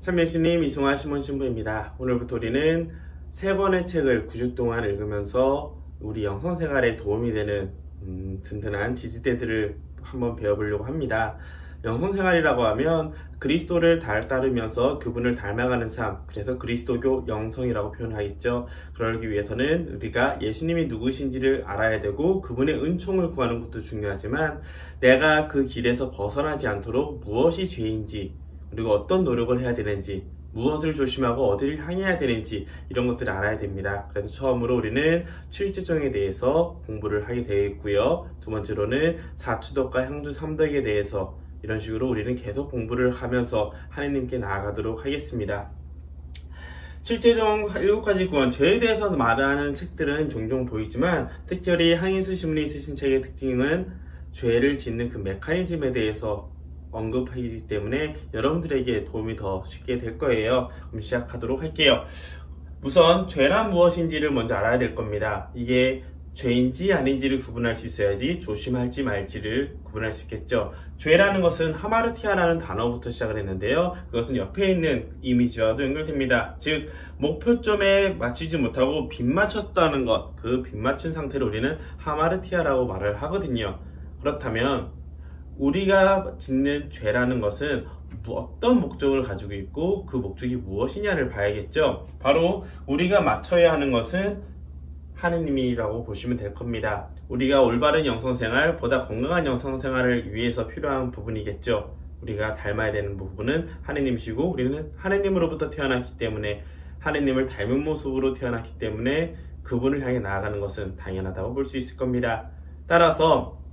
참 예수님 이승화 시몬 신부입니다. 오늘부터 우리는 세 권의 책을 9주 동안 읽으면서 우리 영성생활에 도움이 되는 든든한 지지대들을 한번 배워보려고 합니다. 영성생활이라고 하면 그리스도를 따르면서 그분을 닮아가는 삶, 그래서 그리스도교 영성이라고 표현하겠죠. 그러기 위해서는 우리가 예수님이 누구신지를 알아야 되고 그분의 은총을 구하는 것도 중요하지만 내가 그 길에서 벗어나지 않도록 무엇이 죄인지, 그리고 어떤 노력을 해야 되는지, 무엇을 조심하고 어디를 향해야 되는지 이런 것들을 알아야 됩니다. 그래서 처음으로 우리는 칠주정에 대해서 공부를 하게 되겠고요. 두 번째로는 사추덕과 향주 삼덕에 대해서 이런 식으로 우리는 계속 공부를 하면서 하나님께 나아가도록 하겠습니다. 칠제정 7가지 구원, 죄에 대해서 말하는 책들은 종종 보이지만 특별히 항인수 신부님이 쓰신 책의 특징은 죄를 짓는 그 메커니즘에 대해서 언급하기 때문에 여러분들에게 도움이 더 쉽게 될 거예요. 그럼 시작하도록 할게요. 우선 죄란 무엇인지를 먼저 알아야 될 겁니다. 이게 죄인지 아닌지를 구분할 수 있어야지 조심할지 말지를 구분할 수 있겠죠. 죄라는 것은 하마르티아라는 단어부터 시작을 했는데요. 그것은 옆에 있는 이미지와도 연결됩니다. 즉 목표점에 맞추지 못하고 빗 맞췄다는 것, 그 빗 맞춘 상태를 우리는 하마르티아라고 말을 하거든요. 그렇다면 우리가 짓는 죄라는 것은 어떤 목적을 가지고 있고 그 목적이 무엇이냐를 봐야겠죠. 바로 우리가 맞춰야 하는 것은 하느님이라고 보시면 될 겁니다. 우리가 올바른 영성생활, 보다 건강한 영성생활을 위해서 필요한 부분이겠죠. 우리가 닮아야 되는 부분은 하느님이시고 우리는 하느님으로부터 태어났기 때문에 하느님을 닮은 모습으로 태어났기 때문에 그분을 향해 나아가는 것은 당연하다고 볼 수 있을 겁니다. 따라서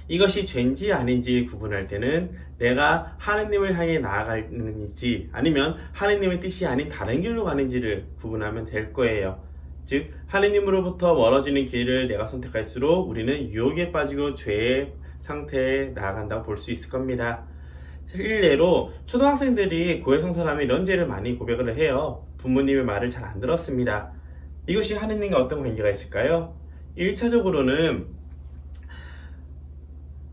이것이 죄인지 아닌지 구분할 때는 내가 하느님을 향해 나아가는지 아니면 하느님의 뜻이 아닌 다른 길로 가는지를 구분하면 될 거예요. 즉 하느님으로부터 멀어지는 길을 내가 선택할수록 우리는 유혹에 빠지고 죄의 상태에 나아간다고 볼 수 있을 겁니다. 일례로 초등학생들이 고해성사하면 이런 죄를 많이 고백을 해요. 부모님의 말을 잘 안 들었습니다. 이것이 하느님과 어떤 관계가 있을까요? 1차적으로는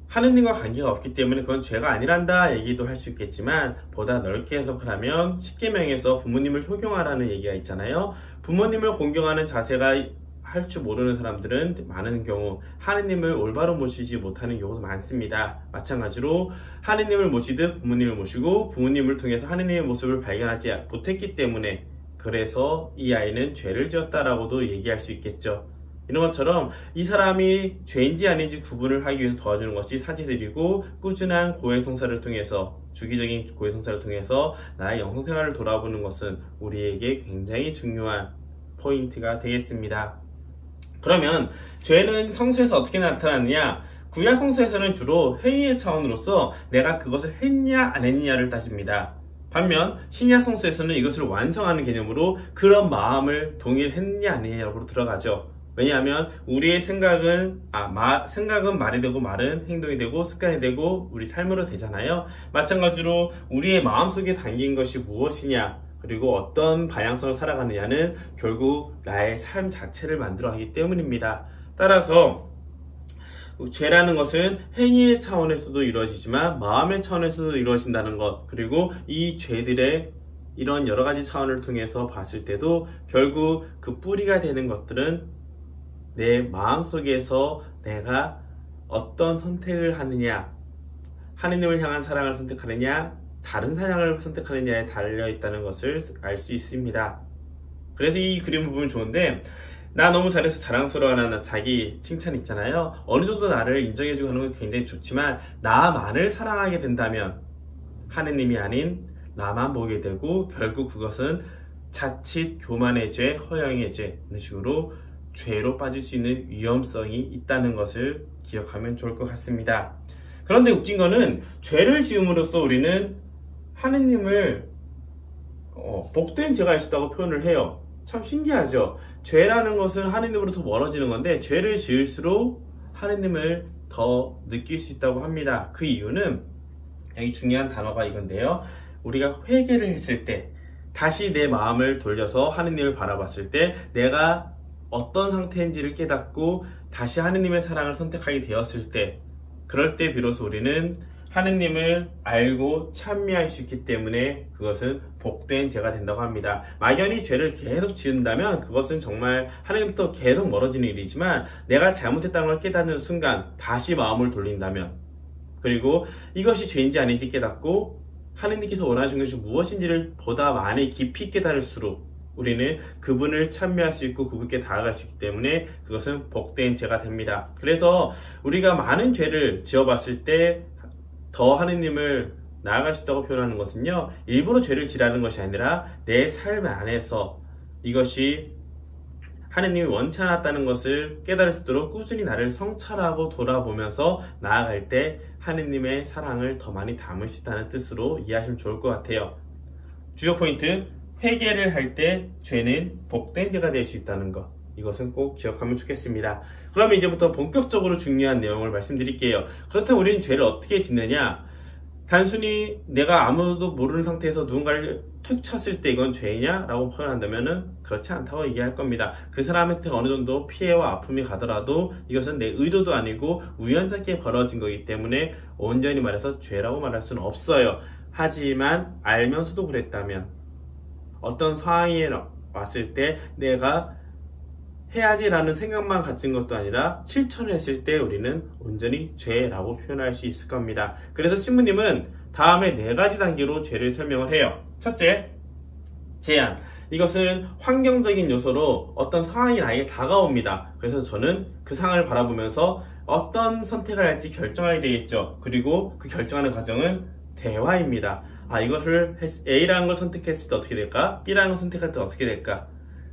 하느님과 관계가 없기 때문에 그건 죄가 아니란다 얘기도 할 수 있겠지만 보다 넓게 해석을 하면 십계명에서 부모님을 효경하라는 얘기가 있잖아요. 부모님을 공경하는 자세가 할 줄 모르는 사람들은 많은 경우 하느님을 올바로 모시지 못하는 경우도 많습니다. 마찬가지로 하느님을 모시듯 부모님을 모시고 부모님을 통해서 하느님의 모습을 발견하지 못했기 때문에 그래서 이 아이는 죄를 지었다라고도 얘기할 수 있겠죠. 이런 것처럼 이 사람이 죄인지 아닌지 구분을 하기 위해서 도와주는 것이 사제들이고 꾸준한 고해성사를 통해서 주기적인 고해성사를 통해서 나의 영성생활을 돌아보는 것은 우리에게 굉장히 중요한 포인트가 되겠습니다. 그러면 죄는 성서에서 어떻게 나타나느냐? 구약 성서에서는 주로 행위의 차원으로서 내가 그것을 했냐 안 했냐를 따집니다. 반면 신약 성서에서는 이것을 완성하는 개념으로 그런 마음을 동일했냐 아니냐로 들어가죠. 왜냐하면 우리의 생각은 말이 되고 말은 행동이 되고 습관이 되고 우리 삶으로 되잖아요. 마찬가지로 우리의 마음속에 담긴 것이 무엇이냐 그리고 어떤 방향성을 살아가느냐는 결국 나의 삶 자체를 만들어가기 때문입니다. 따라서 죄라는 것은 행위의 차원에서도 이루어지지만 마음의 차원에서도 이루어진다는 것, 그리고 이 죄들의 이런 여러 가지 차원을 통해서 봤을 때도 결국 그 뿌리가 되는 것들은 내 마음속에서 내가 어떤 선택을 하느냐, 하느님을 향한 사랑을 선택하느냐, 다른 사랑을 선택하느냐에 달려있다는 것을 알 수 있습니다. 그래서 이 그림을 보면 좋은데, 나 너무 잘해서 자랑스러워하는 자기 칭찬 있잖아요. 어느 정도 나를 인정해주고 하는 건 굉장히 좋지만 나만을 사랑하게 된다면 하느님이 아닌 나만 보게 되고 결국 그것은 자칫 교만의 죄, 허영의 죄 이런 식으로 죄로 빠질 수 있는 위험성이 있다는 것을 기억하면 좋을 것 같습니다. 그런데 웃긴 거는 죄를 지음으로써 우리는 하느님을 복된 죄가 있었다고 표현을 해요. 참 신기하죠. 죄라는 것은 하느님으로부터 멀어지는 건데 죄를 지을수록 하느님을 더 느낄 수 있다고 합니다. 그 이유는 여기 중요한 단어가 이건데요. 우리가 회개를 했을 때 다시 내 마음을 돌려서 하느님을 바라봤을 때 내가 어떤 상태인지를 깨닫고 다시 하느님의 사랑을 선택하게 되었을 때 그럴 때 비로소 우리는 하느님을 알고 찬미할 수 있기 때문에 그것은 복된 죄가 된다고 합니다. 막연히 죄를 계속 지은다면 그것은 정말 하느님부터 계속 멀어지는 일이지만 내가 잘못했다는 걸 깨닫는 순간 다시 마음을 돌린다면, 그리고 이것이 죄인지 아닌지 깨닫고 하느님께서 원하시는 것이 무엇인지를 보다 많이 깊이 깨달을수록 우리는 그분을 찬미할 수 있고 그분께 다가갈 수 있기 때문에 그것은 복된 죄가 됩니다. 그래서 우리가 많은 죄를 지어봤을 때 더 하느님을 나아갈 수 있다고 표현하는 것은요, 일부러 죄를 지라는 것이 아니라 내 삶 안에서 이것이 하느님이 원치 않았다는 것을 깨달을 수 있도록 꾸준히 나를 성찰하고 돌아보면서 나아갈 때 하느님의 사랑을 더 많이 담을 수 있다는 뜻으로 이해하시면 좋을 것 같아요. 주요 포인트, 회개를 할 때 죄는 복된 죄가 될 수 있다는 것, 이것은 꼭 기억하면 좋겠습니다. 그러면 이제부터 본격적으로 중요한 내용을 말씀드릴게요. 그렇다면 우리는 죄를 어떻게 짓느냐? 단순히 내가 아무도 모르는 상태에서 누군가를 툭 쳤을 때 이건 죄냐? 라고 표현한다면 그렇지 않다고 얘기할 겁니다. 그 사람한테 어느 정도 피해와 아픔이 가더라도 이것은 내 의도도 아니고 우연찮게 벌어진 거기 때문에 온전히 말해서 죄라고 말할 수는 없어요. 하지만 알면서도 그랬다면, 어떤 상황에 왔을 때 내가 해야지 라는 생각만 가진 것도 아니라 실천을 했을 때 우리는 온전히 죄라고 표현할 수 있을 겁니다. 그래서 신부님은 다음에 4가지 단계로 죄를 설명을 해요. 첫째, 제한. 이것은 환경적인 요소로 어떤 상황이 나에게 다가옵니다. 그래서 저는 그 상황을 바라보면서 어떤 선택을 할지 결정하게 되겠죠. 그리고 그 결정하는 과정은 대화입니다. 이것을 A라는 걸 선택했을 때 어떻게 될까? B라는 걸 선택할 때 어떻게 될까?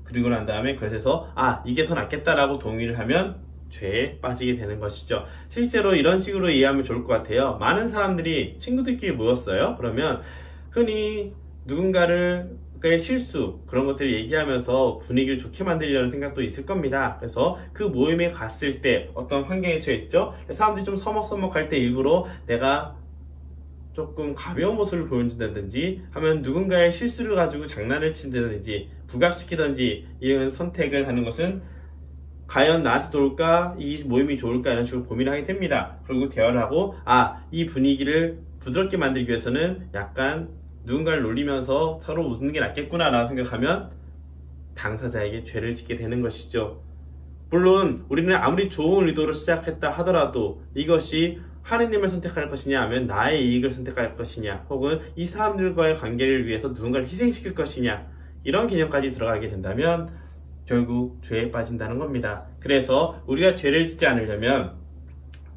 그리고 난 다음에 그래서 이게 더 낫겠다라고 동의를 하면 죄에 빠지게 되는 것이죠. 실제로 이런 식으로 이해하면 좋을 것 같아요. 많은 사람들이 친구들끼리 모였어요. 그러면 흔히 누군가의 실수, 그런 것들을 얘기하면서 분위기를 좋게 만들려는 생각도 있을 겁니다. 그래서 그 모임에 갔을 때 어떤 환경에 처했죠? 사람들이 좀 서먹서먹할 때 일부러 내가 조금 가벼운 모습을 보여준다든지 하면 누군가의 실수를 가지고 장난을 친다든지 부각시키든지 이런 선택을 하는 것은 과연 나한테 좋을까? 이 모임이 좋을까? 이런 식으로 고민을 하게 됩니다. 그리고 대화를 하고 이 분위기를 부드럽게 만들기 위해서는 약간 누군가를 놀리면서 서로 웃는 게 낫겠구나 라고 생각하면 당사자에게 죄를 짓게 되는 것이죠. 물론 우리는 아무리 좋은 의도로 시작했다 하더라도 이것이 하느님을 선택할 것이냐 하면 나의 이익을 선택할 것이냐, 혹은 이 사람들과의 관계를 위해서 누군가를 희생시킬 것이냐, 이런 개념까지 들어가게 된다면 결국 죄에 빠진다는 겁니다. 그래서 우리가 죄를 짓지 않으려면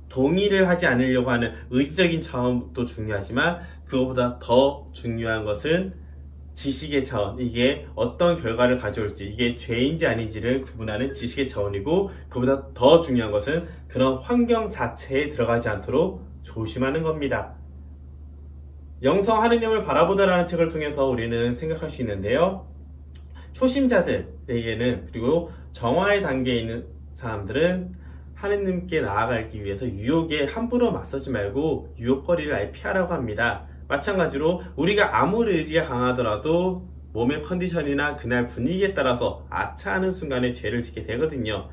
동의를 하지 않으려고 하는 의지적인 차원도 중요하지만 그것보다 더 중요한 것은 지식의 차원, 이게 어떤 결과를 가져올지, 이게 죄인지 아닌지를 구분하는 지식의 차원이고, 그보다 더 중요한 것은 그런 환경 자체에 들어가지 않도록 조심하는 겁니다. 영성 하느님을 바라보다라는 책을 통해서 우리는 생각할 수 있는데요, 초심자들에게는, 그리고 정화의 단계에 있는 사람들은 하느님께 나아가기 위해서 유혹에 함부로 맞서지 말고 유혹거리를 아예 피하라고 합니다. 마찬가지로 우리가 아무리 의지가 강하더라도 몸의 컨디션이나 그날 분위기에 따라서 아차하는 순간에 죄를 짓게 되거든요.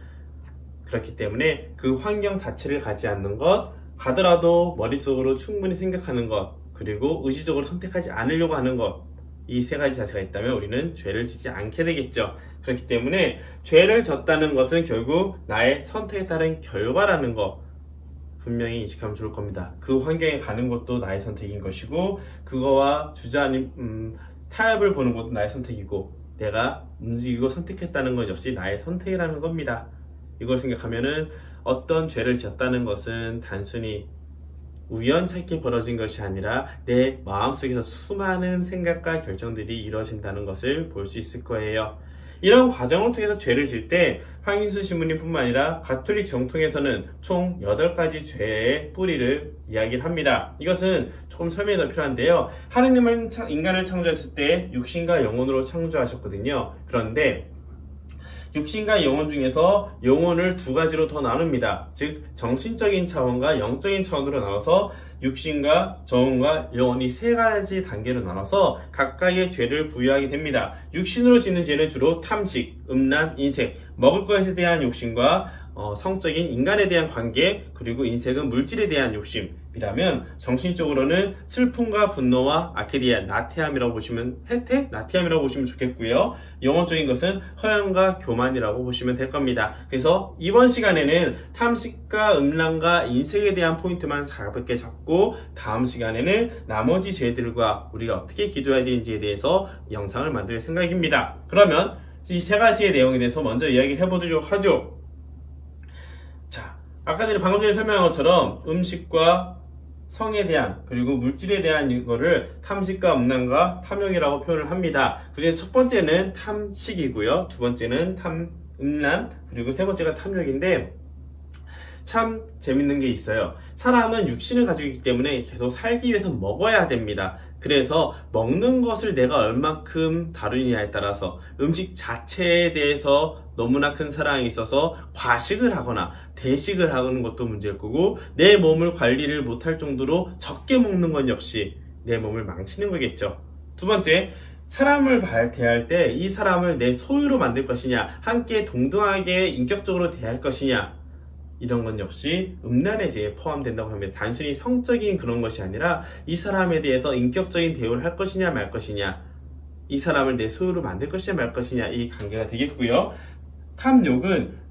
그렇기 때문에 그 환경 자체를 가지 않는 것, 가더라도 머릿속으로 충분히 생각하는 것, 그리고 의지적으로 선택하지 않으려고 하는 것, 이 3가지 자세가 있다면 우리는 죄를 짓지 않게 되겠죠. 그렇기 때문에 죄를 졌다는 것은 결국 나의 선택에 따른 결과라는 것, 분명히 인식하면 좋을 겁니다. 그 환경에 가는 것도 나의 선택인 것이고, 그거와 타협을 보는 것도 나의 선택이고, 내가 움직이고 선택했다는 건 역시 나의 선택이라는 겁니다. 이걸 생각하면은 어떤 죄를 지었다는 것은 단순히 우연찮게 벌어진 것이 아니라 내 마음속에서 수많은 생각과 결정들이 이루어진다는 것을 볼 수 있을 거예요. 이런 과정을 통해서 죄를 질 때 황인수 신부님 뿐만 아니라 가톨릭 정통에서는 총 8가지 죄의 뿌리를 이야기를 합니다. 이것은 조금 설명이 더 필요한데요, 하느님은 인간을 창조했을 때 육신과 영혼으로 창조하셨거든요. 그런데 육신과 영혼 중에서 영혼을 2가지로 더 나눕니다. 즉 정신적인 차원과 영적인 차원으로 나눠서 육신과 정혼과 영혼이 3가지 단계로 나눠서 각각의 죄를 부여하게 됩니다. 육신으로 짓는 죄는 주로 탐식, 음란, 인색, 먹을 것에 대한 욕심과 성적인 인간에 대한 관계, 그리고 인색은 물질에 대한 욕심, 이라면 정신적으로는 슬픔과 분노와 아케디아, 나태함이라고 보시면 혜택, 나태함이라고 보시면 좋겠고요. 영어적인 것은 허영과 교만이라고 보시면 될 겁니다. 그래서 이번 시간에는 탐식과 음란과 인색에 대한 포인트만 가볍게 잡고 다음 시간에는 나머지 죄들과 우리가 어떻게 기도해야 되는지에 대해서 영상을 만들 생각입니다. 그러면 이 세 가지의 내용에 대해서 먼저 이야기를 해보도록 하죠. 자, 아까 전에 방금 전에 설명한 것처럼 음식과 성에 대한 그리고 물질에 대한 이거를 탐식과 음란과 탐욕이라고 표현을 합니다. 그중에서 첫 번째는 탐식이고요, 두 번째는 음란, 그리고 세 번째가 탐욕인데 참 재밌는 게 있어요. 사람은 육신을 가지고 있기 때문에 계속 살기 위해서 먹어야 됩니다. 그래서 먹는 것을 내가 얼만큼 다루느냐에 따라서 음식 자체에 대해서 너무나 큰 사랑이 있어서 과식을 하거나 대식을 하는 것도 문제일 거고, 내 몸을 관리를 못할 정도로 적게 먹는 건 역시 내 몸을 망치는 거겠죠. 두 번째, 사람을 대할 때 이 사람을 내 소유로 만들 것이냐, 함께 동등하게 인격적으로 대할 것이냐, 이런 건 역시 음란의 죄에 포함된다고 합니다. 단순히 성적인 그런 것이 아니라 이 사람에 대해서 인격적인 대우를 할 것이냐 말 것이냐, 이 사람을 내 소유로 만들 것이냐 말 것이냐, 이 관계가 되겠고요. 탐욕은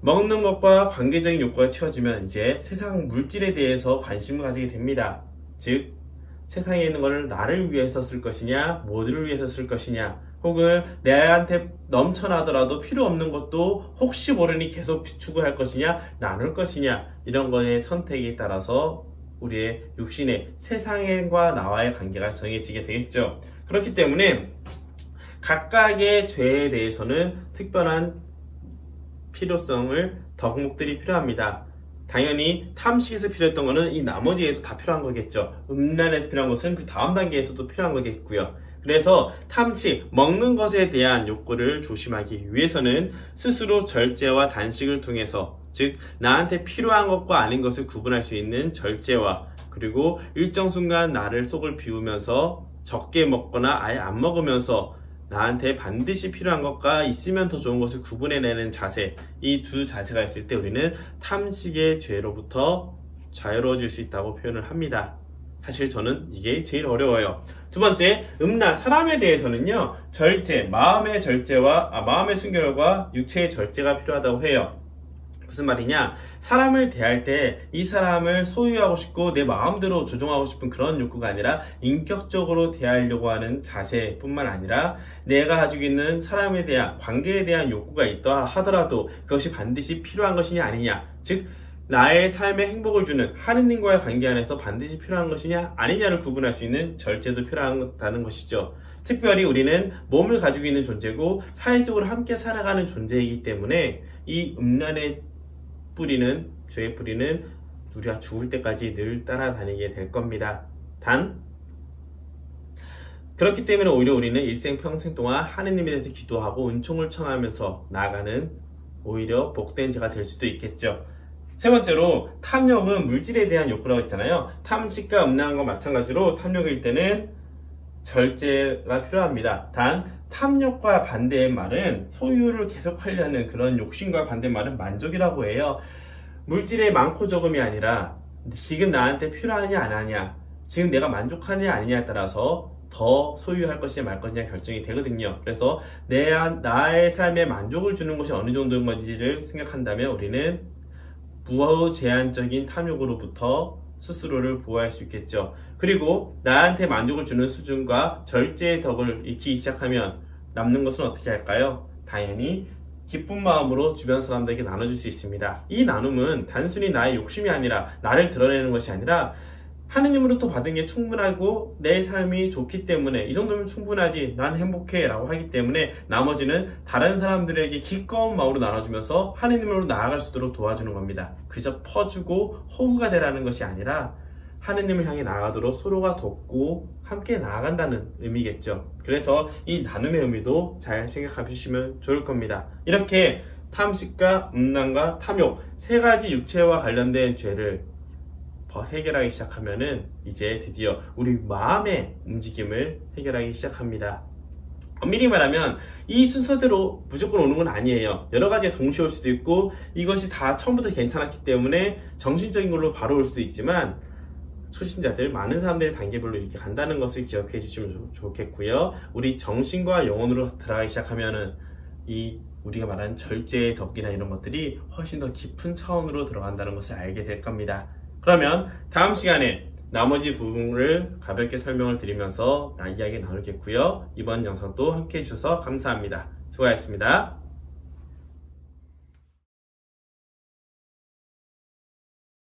먹는 것과 관계적인 욕구가 채워지면 이제 세상 물질에 대해서 관심을 가지게 됩니다. 즉 세상에 있는 것을 나를 위해서 쓸 것이냐, 모두를 위해서 쓸 것이냐, 혹은 내한테 넘쳐나더라도 필요 없는 것도 혹시 모르니 계속 추구할 것이냐, 나눌 것이냐, 이런 거의 선택에 따라서 우리의 육신의 세상과 나와의 관계가 정해지게 되겠죠. 그렇기 때문에 각각의 죄에 대해서는 특별한 필요성을 덕목들이 필요합니다. 당연히 탐식에서 필요했던 것은 이 나머지에도 다 필요한 거겠죠. 음란에서 필요한 것은 그 다음 단계에서도 필요한 거겠고요. 그래서 탐식, 먹는 것에 대한 욕구를 조심하기 위해서는 스스로 절제와 단식을 통해서, 즉 나한테 필요한 것과 아닌 것을 구분할 수 있는 절제와, 그리고 일정 순간 나를 속을 비우면서 적게 먹거나 아예 안 먹으면서 나한테 반드시 필요한 것과 있으면 더 좋은 것을 구분해내는 자세, 이 두 자세가 있을 때 우리는 탐식의 죄로부터 자유로워질 수 있다고 표현을 합니다. 사실 저는 이게 제일 어려워요. 두 번째, 음란, 사람에 대해서는요, 절제, 마음의 절제와 마음의 순결과 육체의 절제가 필요하다고 해요. 무슨 말이냐, 사람을 대할 때 이 사람을 소유하고 싶고 내 마음대로 조종하고 싶은 그런 욕구가 아니라 인격적으로 대하려고 하는 자세뿐만 아니라 내가 가지고 있는 사람에 대한, 관계에 대한 욕구가 있다 하더라도 그것이 반드시 필요한 것이냐 아니냐, 즉 나의 삶에 행복을 주는 하느님과의 관계 안에서 반드시 필요한 것이냐 아니냐를 구분할 수 있는 절제도 필요하다는 것이죠. 특별히 우리는 몸을 가지고 있는 존재고 사회적으로 함께 살아가는 존재이기 때문에 이 음란의 뿌리는, 죄의 뿌리는 우리가 죽을 때까지 늘 따라다니게 될 겁니다. 단 그렇기 때문에 오히려 우리는 일생평생 동안 하느님에 대해서 기도하고 은총을 청하면서 나아가는 오히려 복된 자가 될 수도 있겠죠. 세 번째로, 탐욕은 물질에 대한 욕구라고 했잖아요. 탐식과 음란과 마찬가지로 탐욕일 때는 절제가 필요합니다. 단 탐욕과 반대의 말은 소유를 계속하려는 그런 욕심과 반대의 말은 만족이라고 해요. 물질의 많고 적음이 아니라 지금 나한테 필요하냐 안 하냐, 지금 내가 만족하느냐 아니냐에 따라서 더 소유할 것이냐 말 것이냐 결정이 되거든요. 그래서 나의 삶에 만족을 주는 것이 어느 정도인 건지를 생각한다면 우리는 무제한적인 탐욕으로부터 스스로를 보호할 수 있겠죠. 그리고 나한테 만족을 주는 수준과 절제의 덕을 익히기 시작하면 남는 것은 어떻게 할까요? 당연히 기쁜 마음으로 주변 사람들에게 나눠줄 수 있습니다. 이 나눔은 단순히 나의 욕심이 아니라, 나를 드러내는 것이 아니라 하느님으로부터 받은 게 충분하고 내 삶이 좋기 때문에 이 정도면 충분하지, 난 행복해 라고 하기 때문에 나머지는 다른 사람들에게 기꺼운 마음으로 나눠주면서 하느님으로 나아갈 수 있도록 도와주는 겁니다. 그저 퍼주고 호구가 되라는 것이 아니라 하느님을 향해 나아가도록 서로가 돕고 함께 나아간다는 의미겠죠. 그래서 이 나눔의 의미도 잘 생각해 주시면 좋을 겁니다. 이렇게 탐식과 음란과 탐욕, 세 가지 육체와 관련된 죄를 해결하기 시작하면은 이제 드디어 우리 마음의 움직임을 해결하기 시작합니다. 엄밀히 말하면 이 순서대로 무조건 오는 건 아니에요. 여러 가지가 동시에 올 수도 있고 이것이 다 처음부터 괜찮았기 때문에 정신적인 걸로 바로 올 수도 있지만, 초신자들, 많은 사람들이 단계별로 이렇게 간다는 것을 기억해 주시면 좋겠고요. 우리 정신과 영혼으로 들어가기 시작하면은 우리가 말하는 절제의 덕이나 이런 것들이 훨씬 더 깊은 차원으로 들어간다는 것을 알게 될 겁니다. 그러면 다음 시간에 나머지 부분을 가볍게 설명을 드리면서 이야기 나누겠고요. 이번 영상도 함께 해주셔서 감사합니다. 수고하셨습니다.